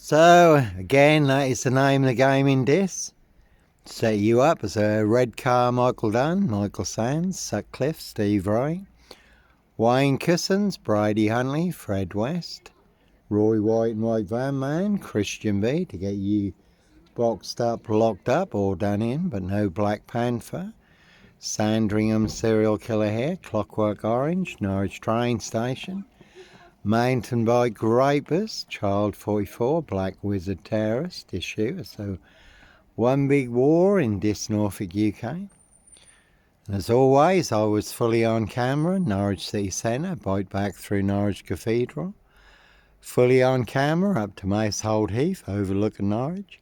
So, again, that is the name of the game in this. Set you up as a red car, Michael Dunn, Michael Sands, Sutcliffe, Steve Wright, Wayne Cousins, Brady Huntley, Fred West, Roy White and White Van Man, Christian B to get you boxed up, locked up, or done in, but no Black Panther, Sandringham Serial Killer here, Clockwork Orange, Norwich Train Station, Mountain Bike Rapist, Child 44, Black Wizard Terrorist issue. So one big war in this Norfolk, UK. And as always, I was fully on camera, Norwich City Centre, bike back through Norwich Cathedral. Fully on camera up to Macehold Heath, overlooking Norwich,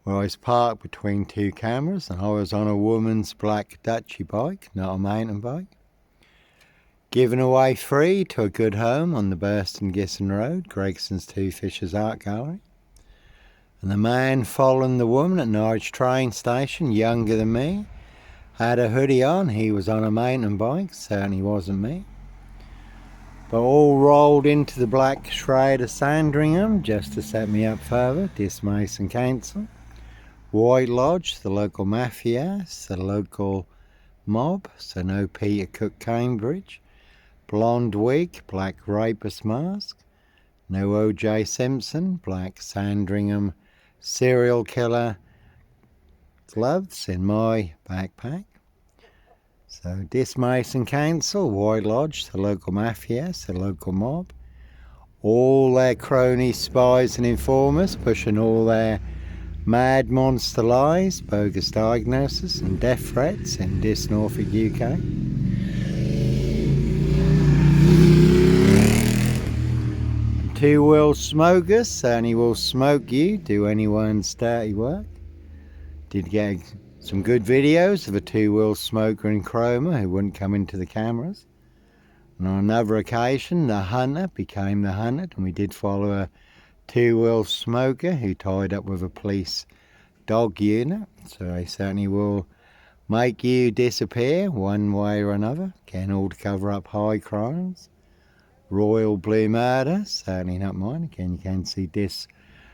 where I was parked between two cameras and I was on a woman's black Dutchy bike, not a mountain bike. Given away free to a good home on the Burston Gisson Road, Gregson's Two Fishers Art Gallery. And the man following the woman at Norwich train station, younger than me, had a hoodie on. He was on a mountain bike, certainly wasn't me. But all rolled into the black shroud of Sandringham just to set me up further. Dismiss and cancel. White Lodge, the local mafia, the local mob, so no Peter Cook Cambridge. Blonde wig, black rapist mask. No O.J. Simpson, black Sandringham serial killer gloves in my backpack. So dismiss and cancel, White Lodge, the local mafia, the local mob. All their cronies, spies and informers pushing all their mad monster lies, bogus diagnosis and death threats in this Norfolk, UK. Two-wheel smokers certainly will smoke you, do anyone's dirty work. Did get some good videos of a two-wheel smoker in Chroma who wouldn't come into the cameras. And on another occasion, the hunter became the hunted, and we did follow a two-wheel smoker who tied up with a police dog unit. So they certainly will make you disappear one way or another, again all to cover up high crimes. Royal Blue Murder, certainly not mine. Again, you can see this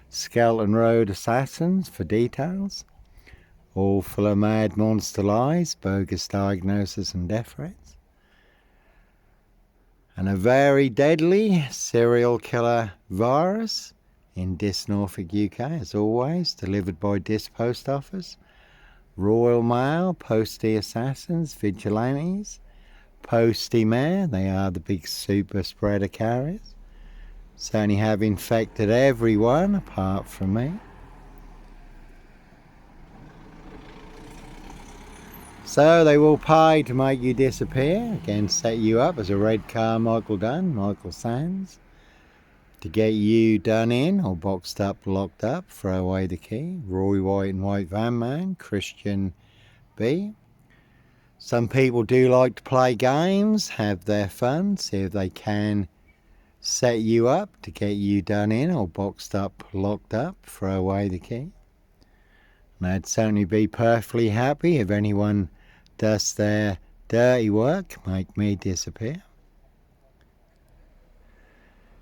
Skelton Road Assassins for details. All full of mad monster lies, bogus diagnosis and death threats. And a very deadly serial killer virus in this Norfolk, UK, as always, delivered by this post office. Royal Mail, Postie Assassins, Vigilantes. Postie Mare, they are the big super spreader carriers. Certainly have infected everyone apart from me. So they will pay to make you disappear, again set you up as a red car Michael Dunn, Michael Sands, to get you done in or boxed up, locked up, throw away the key. Roy White and White Van Man, Christian B. Some people do like to play games, have their fun, see if they can set you up to get you done in or boxed up, locked up, throw away the key. And I'd certainly be perfectly happy if anyone does their dirty work, make me disappear.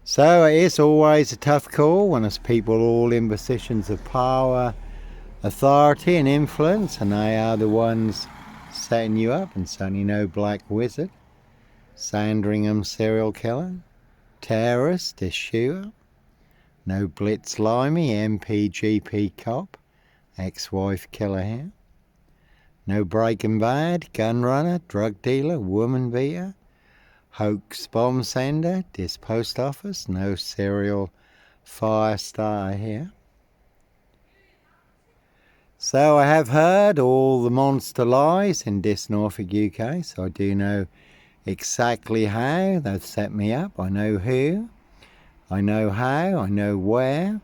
So it is always a tough call when there's people all in positions of power, authority and influence, and they are the ones setting you up. And certainly no Black Wizard, Sandringham serial killer, terrorist, issuer, no Blitz Limey, MPGP cop, ex-wife killer here, no Breaking Bad, gun runner, drug dealer, woman beater, hoax bomb sender, this post office, no serial fire starter here. So I have heard all the monster lies in this Norfolk, UK, so I do know exactly how they've set me up. I know who, I know how, I know where,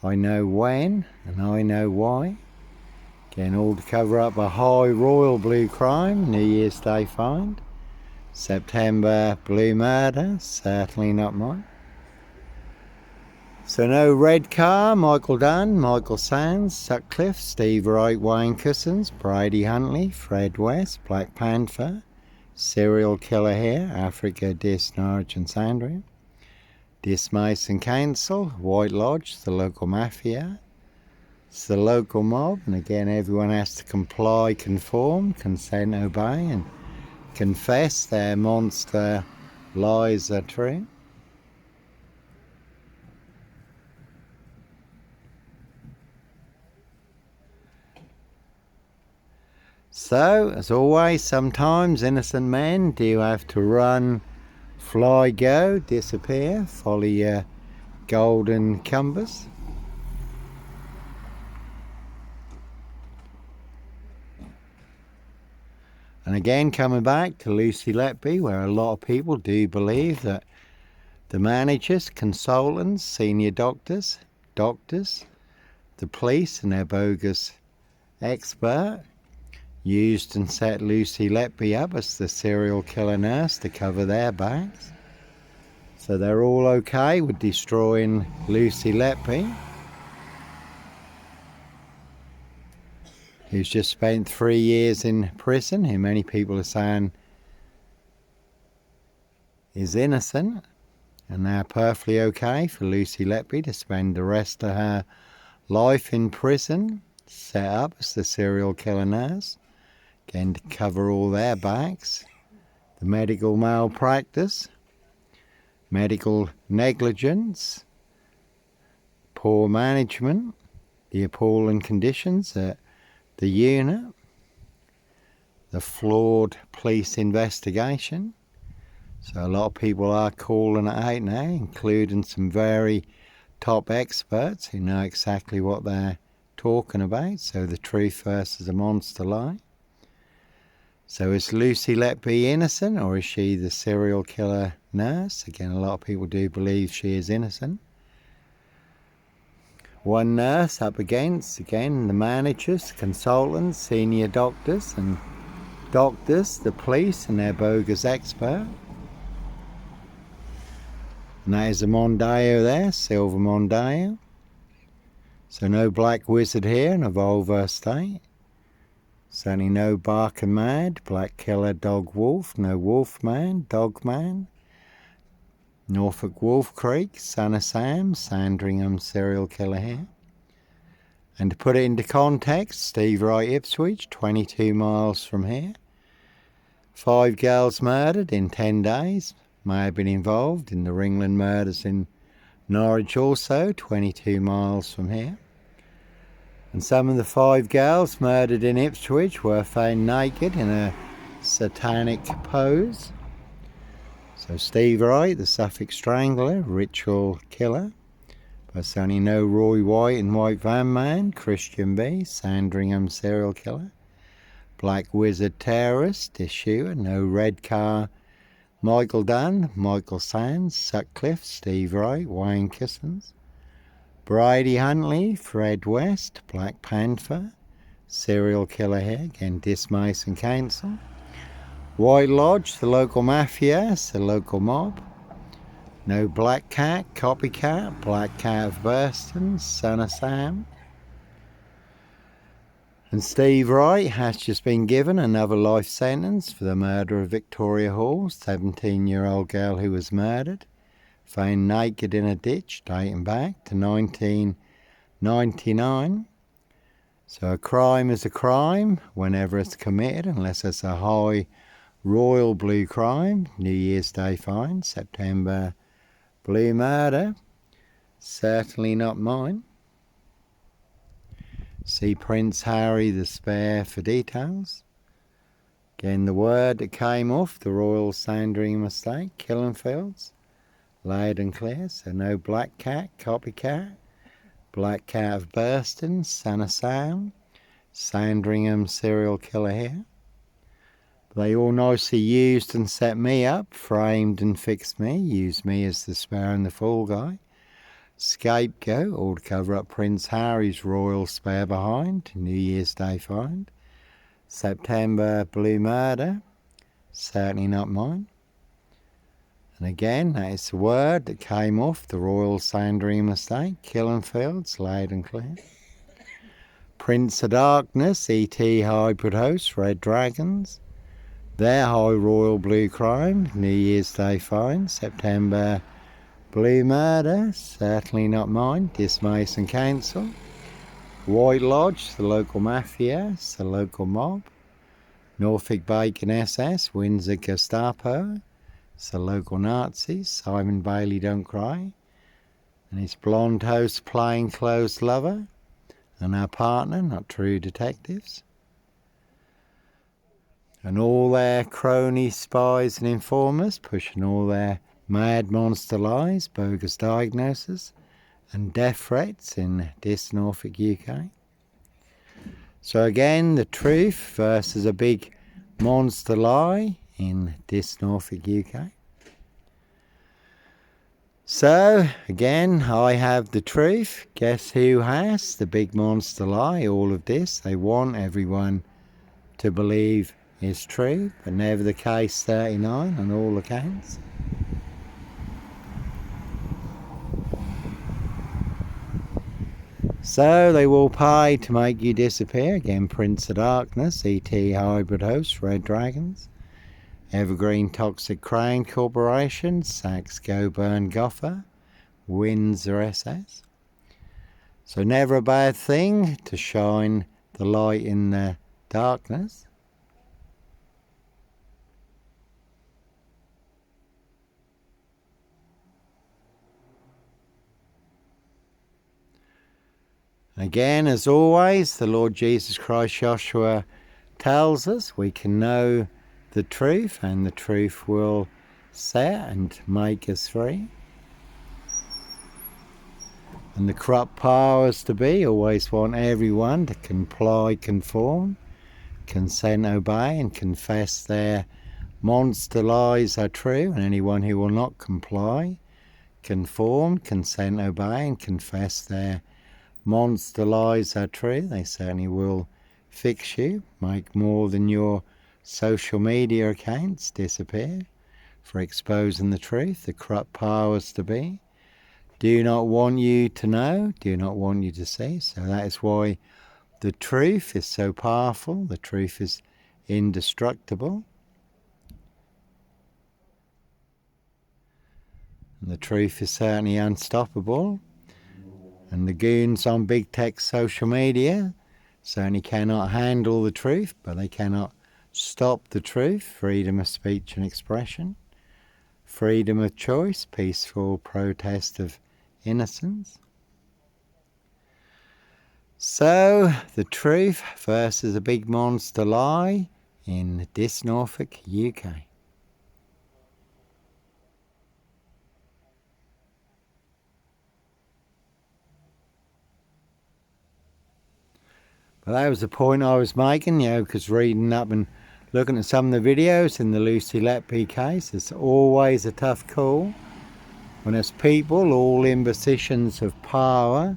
I know when, and I know why. Again, all to cover up a high royal blue crime, New Year's Day find. September blue murder, certainly not mine. So no red car, Michael Dunn, Michael Sands, Sutcliffe, Steve Wright, Wayne Cousins, Brady Huntley, Fred West, Black Panther, serial killer here, Africa, Dis, Norwich and Sandringham. Dismiss and cancel. White Lodge, the local mafia. It's the local mob, and again everyone has to comply, conform, consent, obey, and confess their monster lies are true. So, as always, sometimes innocent men do have to run, fly, go, disappear, follow your golden compass. And again, coming back to Lucy Letby, where a lot of people do believe that the managers, consultants, senior doctors, the police and their bogus expert used and set Lucy Letby up as the serial killer nurse to cover their backs. So they're all okay with destroying Lucy Letby, who's just spent 3 years in prison, who many people are saying is innocent, and they're perfectly okay for Lucy Letby to spend the rest of her life in prison, set up as the serial killer nurse, again to cover all their backs, the medical malpractice, medical negligence, poor management, the appalling conditions at the unit, the flawed police investigation. So a lot of people are calling it out now, including some very top experts who know exactly what they're talking about. So the truth versus a monster lie. So is Lucy Letby innocent, or is she the serial killer nurse? Again, a lot of people do believe she is innocent. One nurse up against, again, the managers, consultants, senior doctors, the police and their bogus expert. And that is a Mondeo there, silver Mondeo. So no black wizard here in a Volvo estate. Certainly no bark and mad, black killer, dog wolf, no wolf man, dog man. Norfolk Wolf Creek, Son of Sam, Sandringham serial killer here. And to put it into context, Steve Wright, Ipswich, 22 miles from here. 5 girls murdered in 10 days. May have been involved in the Ringland murders in Norwich also, 22 miles from here. And some of the 5 girls murdered in Ipswich were found naked in a satanic pose. So Steve Wright, the Suffolk Strangler, ritual killer. But certainly no Roy White and White Van Man, Christian B, Sandringham serial killer. Black Wizard terrorist, issuer, no red car, Michael Dunn, Michael Sands, Sutcliffe, Steve Wright, Wayne Kissons. Brady Huntley, Fred West, Black Panther, serial killer here, again dismiss and cancel. White Lodge, the local mafia, the local mob. No Black Cat, copycat, Black Cat of Burston, Son of Sam. And Steve Wright has just been given another life sentence for the murder of Victoria Hall, 17-year-old girl who was murdered, found naked in a ditch dating back to 1999. So a crime is a crime whenever it's committed, unless it's a high royal blue crime. New Year's Day fine, September blue murder, certainly not mine. See Prince Harry the Spare for details. Again, the word that came off the Royal Sandringham estate, Killenfields, loud and clear. So no Black Cat, copycat, Black Cat of Burston, Son of Sam, Sandringham serial killer here. They all nicely used and set me up, framed and fixed me, used me as the spare and the fool guy. Scapegoat, all to cover up Prince Harry's royal spare behind, New Year's Day find. September blue murder, certainly not mine. And again, that is the word that came off the Royal Sandringham estate, Killenfields, loud and clear. Prince of Darkness, E.T. hybrid host, Red Dragons. Their high royal blue crime, New Year's Day fine, September Blue Murder, certainly not mine. Dismason Council. White Lodge, the local mafia, it's the local mob. Norfolk Bacon SS, Windsor Gestapo, it's the local Nazis. Simon Bailey Don't Cry, and his blonde host plainclothes lover, and our partner, not true detectives. And all their crony spies and informers pushing all their mad monster lies, bogus diagnosis, and death threats in this Norfolk, UK. So again, the truth versus a big monster lie in this Norfolk, UK. So again, I have the truth. Guess who has the big monster lie? All of this they want everyone to believe is true, but never the case 39 on all accounts. So they will pay to make you disappear. Again, Prince of Darkness, ET Hybrid Host, Red Dragons, Evergreen Toxic Crane Corporation, Sax Go Burn Goffer, Windsor SS. So never a bad thing to shine the light in the darkness. Again, as always, the Lord Jesus Christ Joshua tells us we can know the truth, and the truth will set and make us free. And the corrupt powers to be always want everyone to comply, conform, consent, obey, and confess their monster lies are true, and anyone who will not comply, conform, consent, obey, and confess their monster lies are true, they certainly will fix you, make more than your social media accounts disappear for exposing the truth. The corrupt powers to be do not want you to know, do not want you to see. So that is why the truth is so powerful. The truth is indestructible. And the truth is certainly unstoppable. And the goons on big tech social media certainly cannot handle the truth, but they cannot stop the truth. Freedom of speech and expression, freedom of choice, peaceful protest of innocence. So the truth versus a big monster lie in this Norfolk, UK. But that was the point I was making, because reading up and looking at some of the videos in the Lucy Letby case, it's always a tough call when there's people all in positions of power,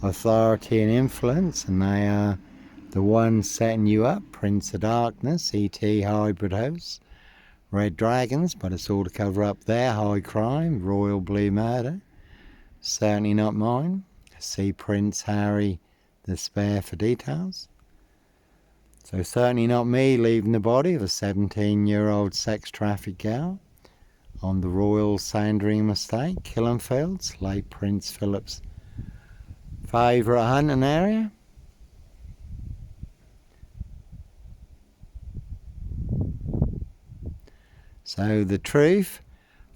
authority and influence, and they are the ones setting you up. Prince of Darkness, ET Hybrid Hosts, Red Dragons, but it's all to cover up their high crime, Royal Blue Murder. Certainly not mine. See Prince Harry the Spare for details. So certainly not me leaving the body of a 17-year-old sex trafficked girl on the Royal Sandringham Estate, Killenfields, late Prince Philip's favourite hunting area. So the truth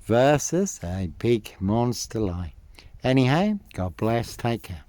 versus a big monster lie. Anyhow, God bless, take care.